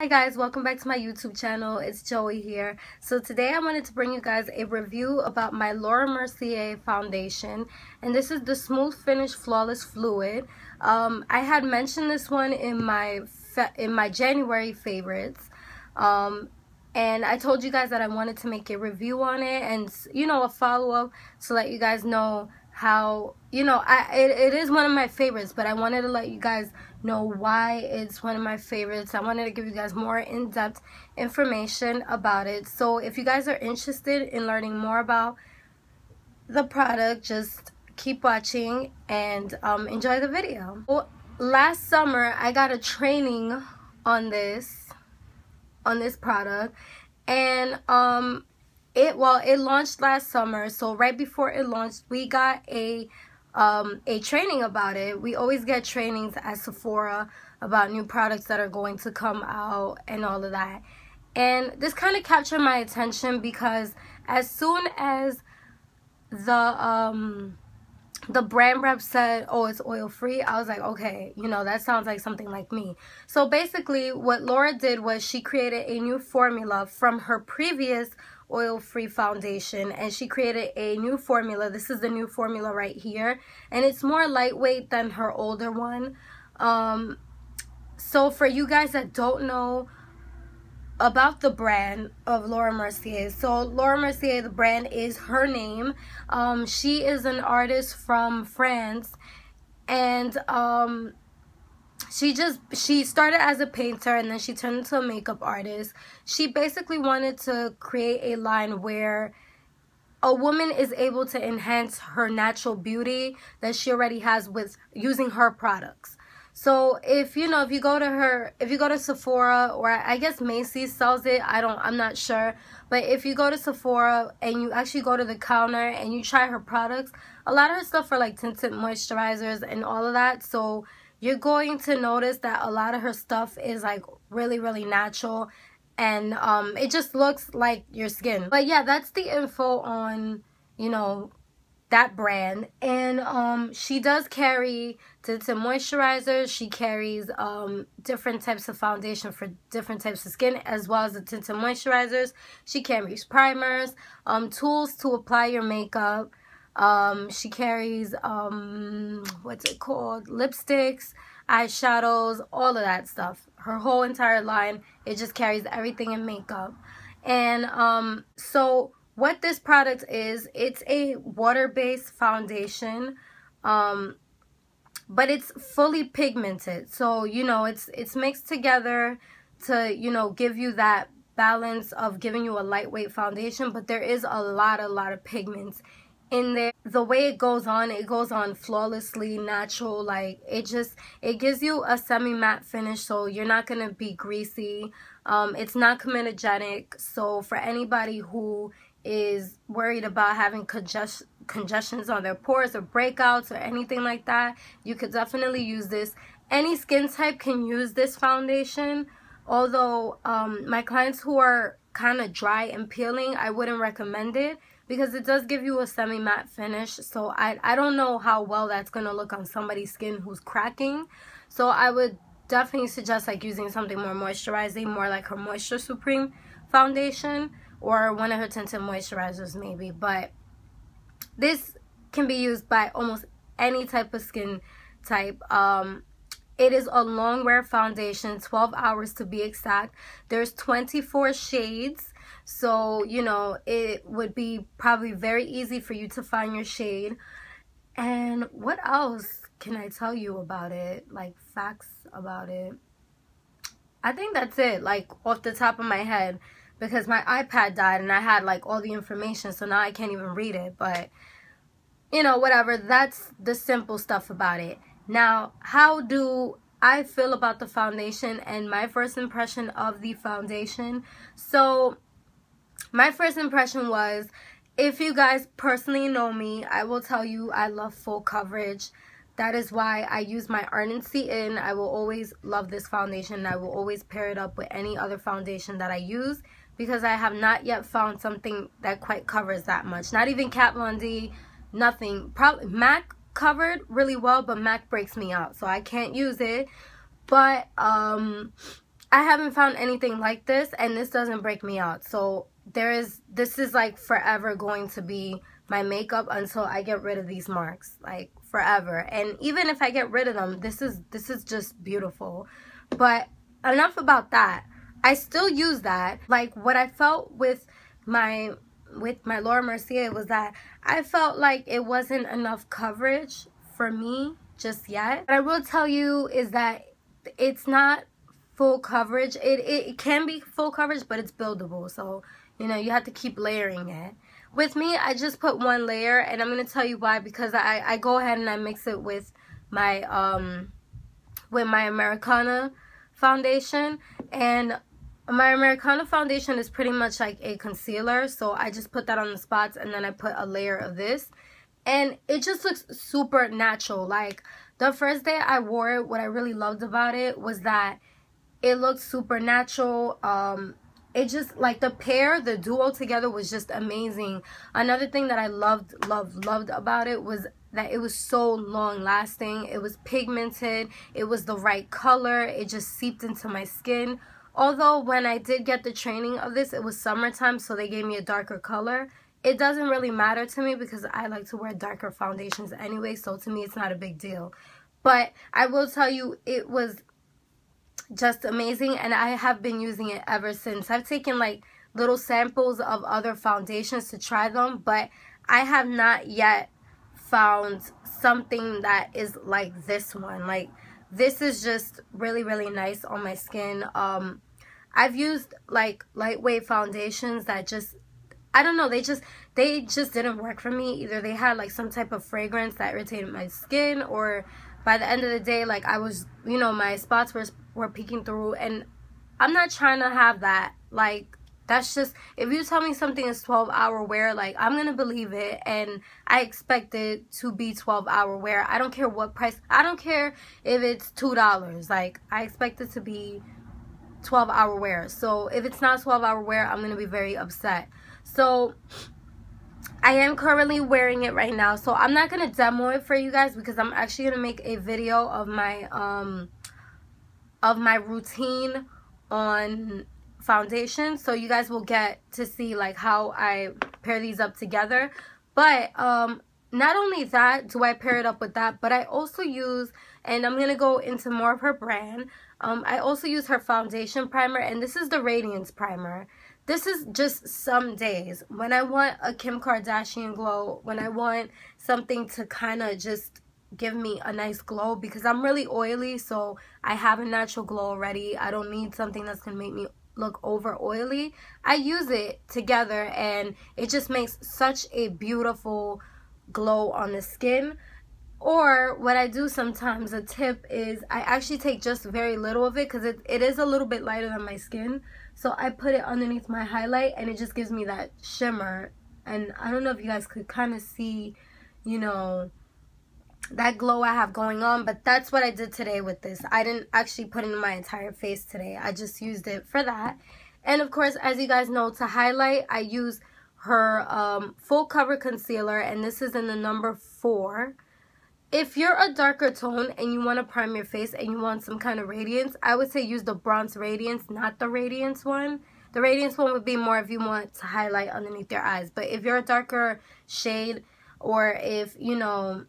Hi guys, welcome back to my YouTube channel. It's Joey here. So today I wanted to bring you guys a review about my Laura Mercier foundation, and this is the Smooth Finish Flawless Fluid. I had mentioned this one in my January favorites, and I told you guys that I wanted to make a review on it and a follow-up to let you guys know how it is one of my favorites, but I wanted to let you guys know why it's one of my favorites. I wanted to give you guys more in-depth information about it. So if you guys are interested in learning more about the product, just keep watching and enjoy the video. Well, last summer I got a training on this product, and it launched last summer. So right before it launched, we got a training about it. We always get trainings at Sephora about new products that are going to come out and all of that. And this kind of captured my attention because as soon as the brand rep said, oh, it's oil free, I was like, okay, that sounds like something like me. So basically what Laura did was she created a new formula from her previous oil-free foundation, and she created a new formula. This is the new formula right here, and it's more lightweight than her older one. So for you guys that don't know about the brand of Laura Mercier, so Laura Mercier, the brand, is her name. She is an artist from France, and she started as a painter and then she turned into a makeup artist. She basically wanted to create a line where a woman is able to enhance her natural beauty that she already has with using her products. So if you go to Sephora, or I guess Macy's sells it, I'm not sure, but if you go to Sephora and you actually go to the counter and you try her products, a lot of her stuff are like tinted moisturizers and all of that. So you're going to notice that a lot of her stuff is like really, really natural, and it just looks like your skin. But yeah, that's the info on that brand. And she does carry tinted moisturizers. She carries different types of foundation for different types of skin, as well as the tinted moisturizers. She carries primers, tools to apply your makeup. She carries what's it called, lipsticks, eyeshadows, all of that stuff. Her whole entire line, it just carries everything in makeup. And so what this product is, it's a water-based foundation, but it's fully pigmented. So it's mixed together to give you that balance of giving you a lightweight foundation, but there is a lot of pigments in there. The way it goes on flawlessly natural. Like it gives you a semi-matte finish, so you're not gonna be greasy. It's not comedogenic, so for anybody who is worried about having congestions on their pores or breakouts or anything like that, you could definitely use this. Any skin type can use this foundation, although my clients who are kind of dry and peeling, I wouldn't recommend it, because it does give you a semi-matte finish. So I don't know how well that's going to look on somebody's skin who's cracking. So I would definitely suggest like using something more moisturizing, more like her Moisture Supreme foundation, or one of her tinted moisturizers maybe. But this can be used by almost any type of skin type. It is a long wear foundation, 12 hours to be exact. There's 24 shades. So, it would be probably very easy for you to find your shade. And what else can I tell you about it? Like facts about it. I think that's it, like off the top of my head, because my iPad died and I had like all the information, so now I can't even read it. But, whatever, that's the simple stuff about it. Now, how do I feel about the foundation and my first impression of the foundation? So my first impression was, if you guys personally know me, I will tell you I love full coverage. That is why I use my Ardency In. I will always love this foundation. I will always pair it up with any other foundation that I use, because I have not yet found something that quite covers that much. Not even Kat Von D, nothing. Probably MAC covered really well, but MAC breaks me out, so I can't use it. But I haven't found anything like this, and this doesn't break me out. So this is like forever going to be my makeup until I get rid of these marks, like forever. And even if I get rid of them, this is just beautiful. But enough about that. I still use that. Like, what I felt with my Laura Mercier was that I felt like it wasn't enough coverage for me just yet. What I will tell you is that it's not full coverage. It can be full coverage, but it's buildable. So, you know, you have to keep layering it. With me, I just put one layer, and I'm going to tell you why. Because I go ahead and I mix it with my Americana foundation. And my Americana foundation is pretty much like a concealer. So I just put that on the spots, and then I put a layer of this. And it just looks super natural. Like, the first day I wore it, what I really loved about it was that it looked super natural. It just, like, the duo together was just amazing. Another thing that I loved about it was that it was so long lasting. It was pigmented. It was the right color. It just seeped into my skin. Although when I did get the training of this, it was summertime, so they gave me a darker color. It doesn't really matter to me because I like to wear darker foundations anyway, so to me it's not a big deal. But I will tell you, it was just amazing, and I have been using it ever since. I've taken like little samples of other foundations to try them, but I have not yet found something that is like this one. Like, this is just really, really nice on my skin. I've used like lightweight foundations that just, I don't know, they just didn't work for me. Either they had like some type of fragrance that irritated my skin, or by the end of the day, like, I was, you know, my spots were peeking through, and I'm not trying to have that. Like, that's just, if you tell me something is 12-hour wear, like, I'm gonna believe it, and I expect it to be 12-hour wear. I don't care what price. I don't care if it's $2. Like, I expect it to be 12-hour wear. So if it's not 12-hour wear, I'm gonna be very upset. So I am currently wearing it right now, so I'm not gonna demo it for you guys because I'm actually gonna make a video of my routine on foundation, so you guys will get to see like how I pair these up together. But not only that do I pair it up with that, but I also use, and I'm gonna go into more of her brand, I also use her foundation primer, and this is the Radiance Primer. This is just some days when I want a Kim Kardashian glow, when I want something to kind of just give me a nice glow, because I'm really oily, so I have a natural glow already. I don't need something that's going to make me look over oily. I use it together, and it just makes such a beautiful glow on the skin. Or what I do sometimes, a tip is I actually take just very little of it, because it is a little bit lighter than my skin. So I put it underneath my highlight, and it just gives me that shimmer. And I don't know if you guys could kind of see, you know, that glow I have going on. But that's what I did today with this. I didn't actually put it in my entire face today. I just used it for that. And of course, as you guys know, to highlight, I use her full cover concealer. And this is in the number 4. If you're a darker tone and you want to prime your face and you want some kind of radiance, I would say use the Bronze Radiance, not the Radiance one. The Radiance one would be more if you want to highlight underneath your eyes. But if you're a darker shade, or if, you know,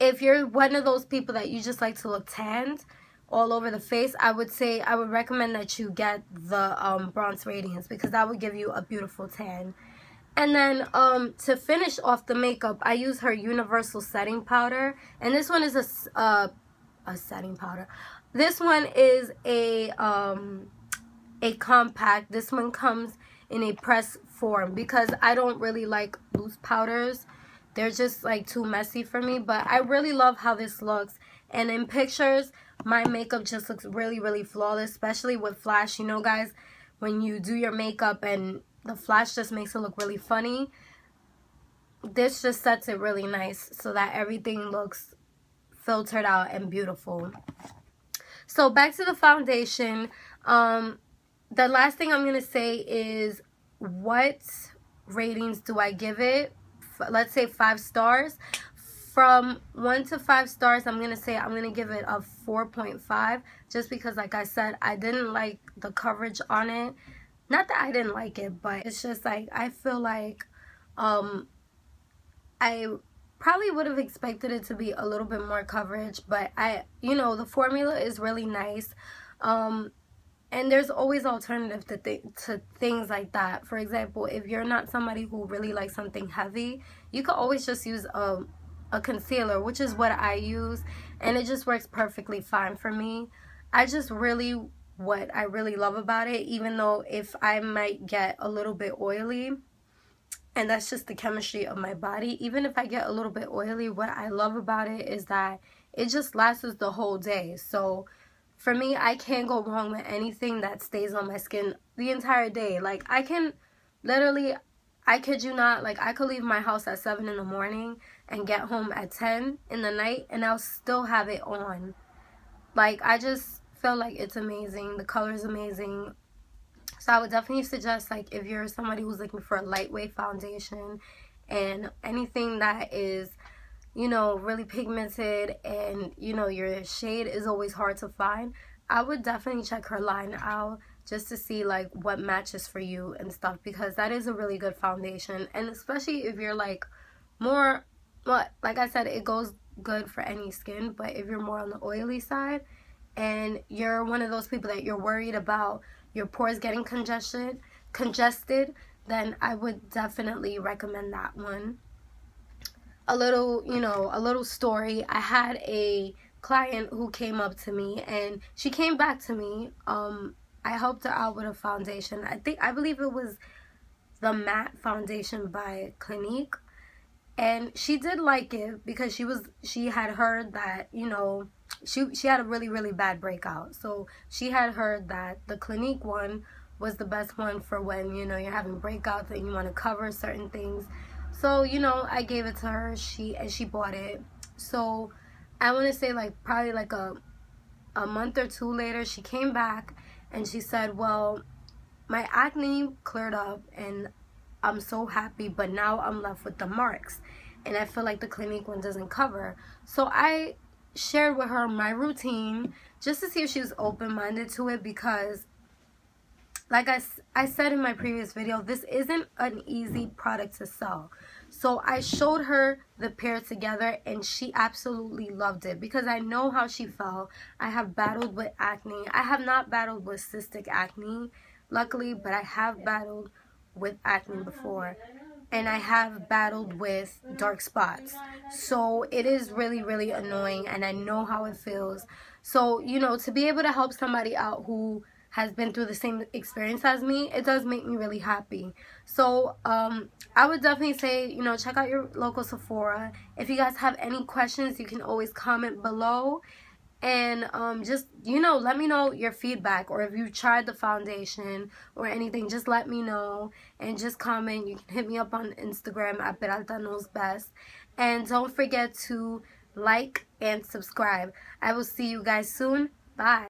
if you're one of those people that you just like to look tanned all over the face, I would recommend that you get the Bronze Radiance, because that would give you a beautiful tan. And then to finish off the makeup, I use her Universal Setting Powder. And this one is a setting powder. This one is a compact. This one comes in a press form, because I don't really like loose powders. They're just like too messy for me. But I really love how this looks. And in pictures, my makeup just looks really, really flawless, especially with flash. You know, guys, when you do your makeup and the flash just makes it look really funny, this just sets it really nice so that everything looks filtered out and beautiful. So back to the foundation. The last thing I'm going to say is, what ratings do I give it? Let's say 5 stars. From 1 to 5 stars, I'm gonna say I'm gonna give it a 4.5, just because, like I said, I didn't like the coverage on it. Not that I didn't like it, but it's just like I feel like I probably would have expected it to be a little bit more coverage, but the formula is really nice. And there's always alternative to things like that. For example, if you're not somebody who really likes something heavy, you could always just use a concealer, which is what I use, and it just works perfectly fine for me. What I really love about it, even though if I might get a little bit oily, and that's just the chemistry of my body, even if I get a little bit oily, what I love about it is that it just lasts the whole day. So for me, I can't go wrong with anything that stays on my skin the entire day. Like, I can literally, I kid you not, like, I could leave my house at 7 in the morning and get home at 10 in the night, and I'll still have it on. Like, I just feel like it's amazing. The color is amazing. So I would definitely suggest, like, if you're somebody who's looking for a lightweight foundation and anything that is, really pigmented, and, your shade is always hard to find, I would definitely check her line out just to see, like, what matches for you and stuff, because that is a really good foundation. And especially if you're, like, more, well, like I said, it goes good for any skin, but if you're more on the oily side and you're one of those people that you're worried about your pores getting congested, then I would definitely recommend that one. A little story. I had a client who came up to me, and she came back to me. I helped her out with a foundation. I believe it was the matte foundation by Clinique, and she did like it because she had heard that, she had a really bad breakout. So she had heard that the Clinique one was the best one for when, you're having breakouts and you want to cover certain things. So, I gave it to her, and she bought it. So I want to say, like, probably like a month or two later, she came back and she said, well, my acne cleared up and I'm so happy, but now I'm left with the marks, and I feel like the Clinique one doesn't cover. So I shared with her my routine just to see if she was open-minded to it, because like I said in my previous video, this isn't an easy product to sell. So I showed her the pair together, and she absolutely loved it, because I know how she felt. I have battled with acne. I have not battled with cystic acne, luckily, but I have battled with acne before, and I have battled with dark spots. So it is really annoying, and I know how it feels. So, to be able to help somebody out who has been through the same experience as me, it does make me really happy. So I would definitely say, check out your local Sephora. If you guys have any questions, you can always comment below. And just, let me know your feedback, or if you tried the foundation or anything, just let me know and just comment. You can hit me up on Instagram at Peralta Knows Best. And don't forget to like and subscribe. I will see you guys soon. Bye.